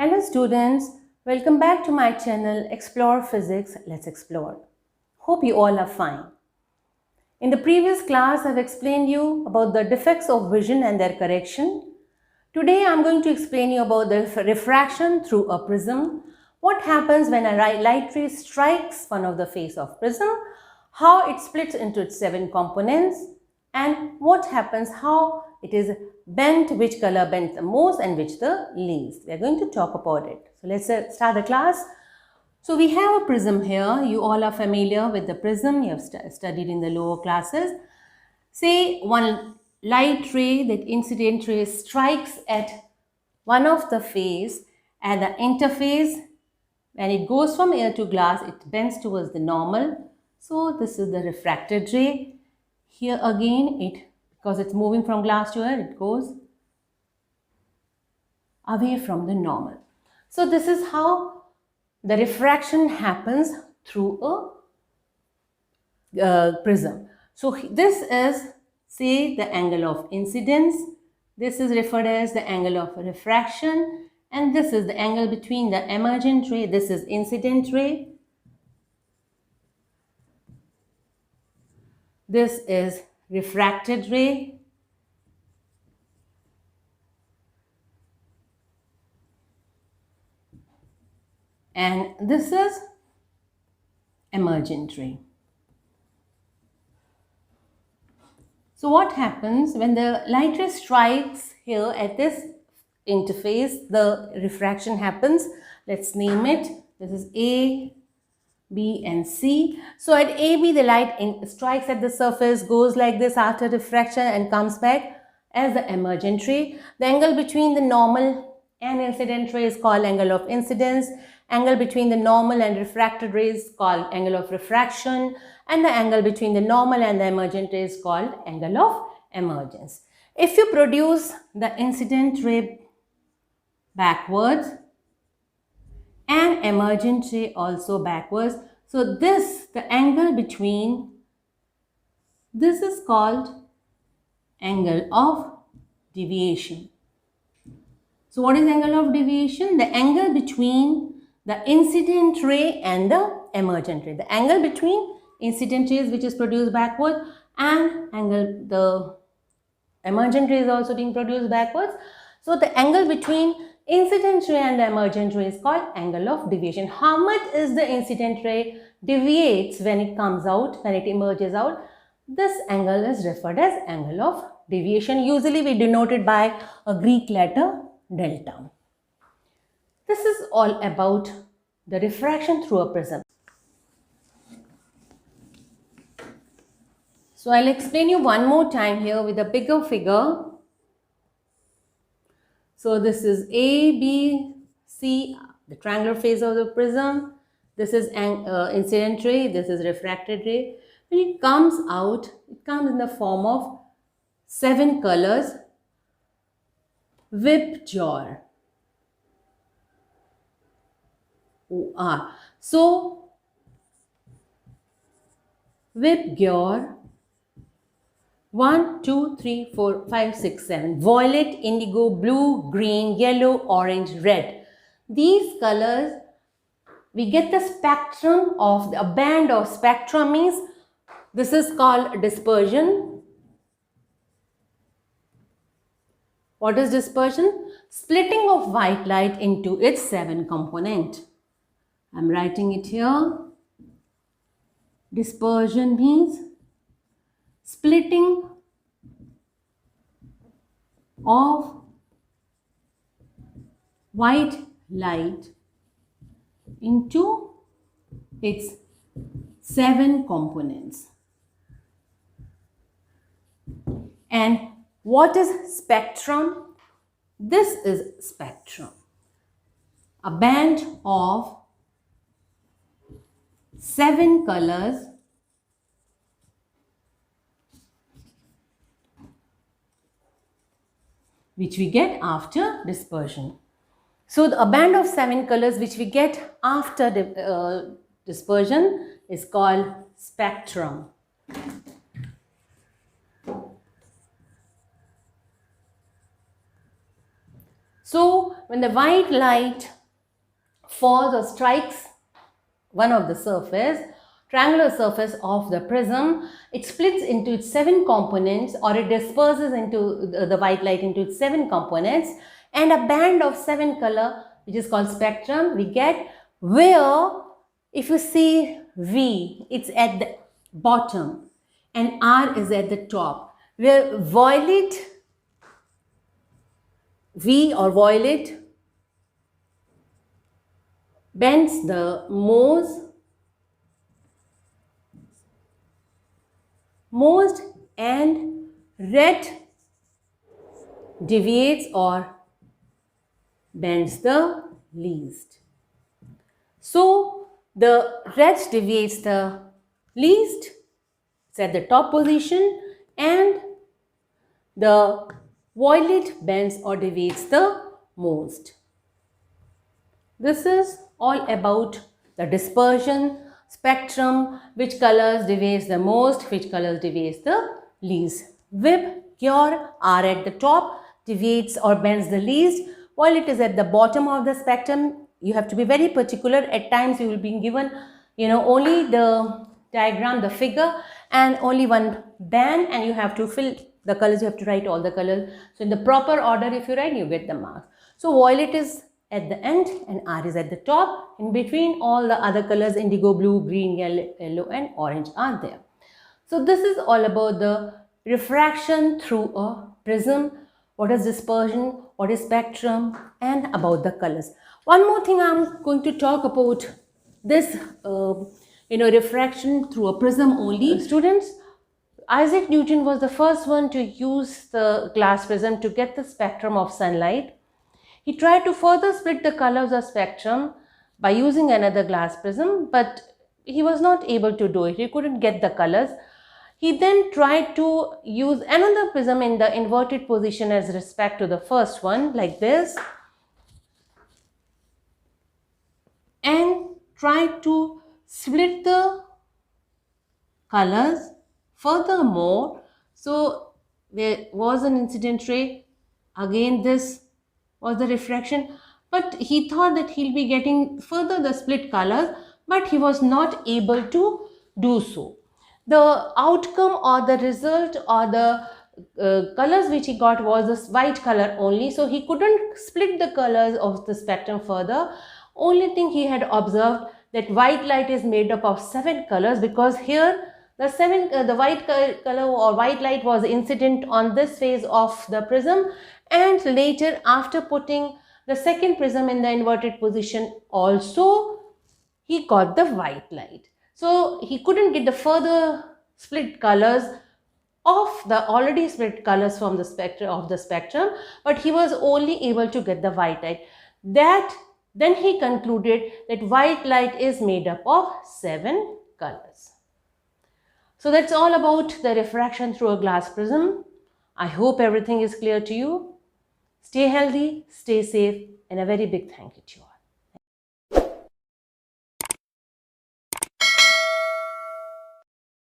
Hello students, welcome back to my channel Explore Physics, Let's Explore. Hope you all are fine. In the previous class, I've explained you about the defects of vision and their correction. Today, I'm going to explain you about the refraction through a prism. What happens when a light ray strikes one of the face of prism, how it splits into its 7 components, and what happens, how it is bent, which color bends the most and which the least. We are going to talk about it. So let's start the class. So we have a prism here. You all are familiar with the prism. You have studied in the lower classes. Say one light ray, that incident ray, strikes at one of the face at the interface. When it goes from air to glass, it bends towards the normal. So this is the refracted ray. Here again, because it's moving from glass to air, it goes away from the normal. So this is how the refraction happens through a prism. So this is, say, the angle of incidence. This is referred as the angle of refraction. And this is the angle between the emergent ray. This is incident ray. This is refracted ray. And this is emergent ray. So what happens when the light ray strikes here at this interface, the refraction happens. Let's name it. This is A, B and C. So at AB, the light strikes at the surface, goes like this after refraction and comes back as the emergent ray. The angle between the normal and incident ray is called angle of incidence. Angle between the normal and refracted rays is called angle of refraction. And the angle between the normal and the emergent ray is called angle of emergence. If you produce the incident ray backwards and emergent ray also backwards, so the angle between this is called angle of deviation. So what is angle of deviation? The angle between the incident ray and the emergent ray. The angle between incident rays which is produced backward and the emergent ray is also being produced backwards. So the angle between incident ray and the emergent ray is called angle of deviation. How much is the incident ray deviates when it comes out, when it emerges out? This angle is referred as angle of deviation. Usually we denote it by a Greek letter delta. This is all about the refraction through a prism. So I'll explain you one more time here with a bigger figure. So this is A, B, C, the triangular face of the prism. This is incident ray, this is refracted ray. When it comes out, it comes in the form of 7 colors. Whipjaw. So, Whipjaw. 1, 2, 3, 4, 5, 6, 7. Violet, indigo, blue, green, yellow, orange, red. These colors, we get the spectrum of a band of spectrum, means this is called dispersion. What is dispersion? Splitting of white light into its 7 components. I'm writing it here. Dispersion means splitting of white light into its 7 components. And what is spectrum? This is spectrum. A band of 7 colors which we get after dispersion. So a band of 7 colors which we get after dispersion is called spectrum. So when the white light falls or strikes one of the triangular surface of the prism, it splits into its 7 components, or it disperses into the white light into its 7 components, and a band of 7 color, which is called spectrum, we get, where if you see V, it's at the bottom and R is at the top, where violet, V or violet, bends the most and red deviates or bends the least. So the red deviates the least, it's at the top position, and the violet bends or deviates the most. This is all about the dispersion, spectrum, which colors deviates the most, which colors deviates the least. Vib, cure, are at the top, deviates or bends the least, while it is at the bottom of the spectrum. You have to be very particular. At times you will be given, only the diagram, the figure, and only one band, and you have to fill the colors, you have to write all the colors. So in the proper order, if you write, you get the marks. So violet is at the end and R is at the top. In between, all the other colors, indigo blue, green, yellow and orange are there. So this is all about the refraction through a prism, what is dispersion, what is spectrum, and about the colors. One more thing I'm going to talk about this, refraction through a prism only. Students, Isaac Newton was the first one to use the glass prism to get the spectrum of sunlight. He tried to further split the colors of spectrum by using another glass prism, but he was not able to do it. He couldn't get the colors. He then tried to use another prism in the inverted position as respect to the first one, like this, and tried to split the colors furthermore. So there was an incident ray. Again, this was the refraction, but he thought that he'll be getting further the split colors, but he was not able to do so. The outcome or the result or the colors which he got was this white color only, so he couldn't split the colors of the spectrum further. Only thing he had observed that white light is made up of 7 colors, because here the white color or white light was incident on this phase of the prism, and later after putting the second prism in the inverted position also he got the white light. So he couldn't get the further split colors of the already split colors from the spectrum, but he was only able to get the white light. Then he concluded that white light is made up of 7 colors. So that's all about the refraction through a glass prism. I hope everything is clear to you. Stay healthy, stay safe, and a very big thank you to you all.